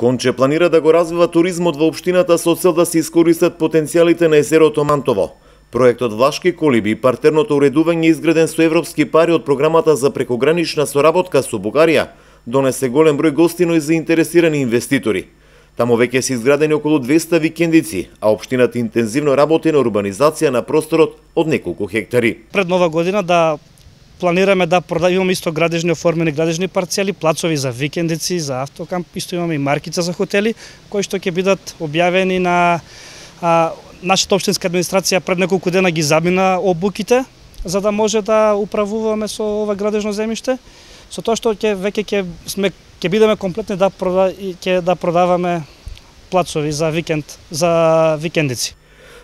Конче планира да го развива туризмот во општината со цел да се искористат потенцијалите на езерото Мантово. Проектот Влашки колиби и партерното уредување изграден со европски пари од програмата за прекогранична соработка со Бугарија донесе голем број гостино и заинтересирани инвеститори. Таму веќе се изградени околу 200 викендици, а општината интензивно работи на урбанизација на просторот од неколку хектари. Пред нова година да планираме да имаме исто градежни оформени градежни парцели, плацови за викендици, за автокамп, исто имаме и маркица за хотели, кои што ќе бидат објавени на нашата општинска администрација. Пред неколку дена ги замина обуките, за да може да управуваме со ова градежно земјиште. Со тоа што веќе ќе бидеме комплетни да продаваме плацови за викендици.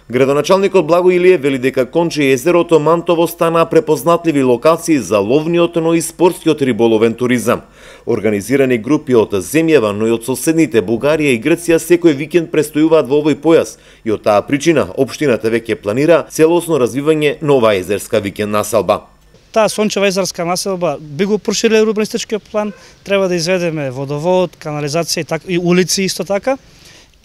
Градоначалникот Благо Илиев вели дека Конче и езерото Мантово станаа препознатливи локации за ловниот, но и спортскиот риболовен туризам. Организирани групи од земјава, но и од соседните Бугарија и Грција секој викенд престојуваат во овој појас и од таа причина општината веќе планира целосно развивање на оваа езерска викенд населба. Таа сончева езерска населба би го прошириле урбанистичкиот план, треба да изведеме водовод, канализација и улици исто така.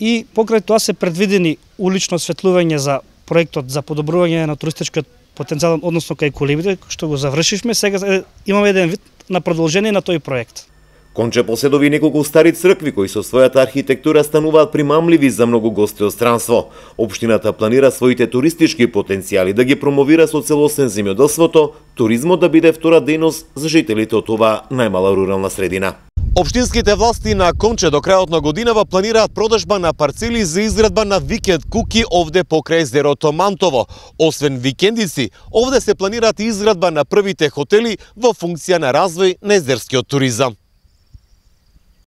И покрај тоа се предвидени улично осветлување за проектот за подобрување на туристичкиот потенцијал, односно кај колибите, што го завршивме. Сега имаме еден вид на продолжение на тој проект. Конче поседови неколку стари цркви кои со својата архитектура стануваат примамливи за многу гости од странство. Општината планира своите туристички потенцијали да ги промовира со целосен земјоделството, туризмот да биде втора дејност за жителите од оваа најмала рурална средина. Општинските власти на Конче до крајот на годинава планираат продажба на парцели за изградба на викенд куки овде покрај езерото Мантово. Освен викендици, овде се планираат и изградба на првите хотели во функција на развој на езерскиот туризам.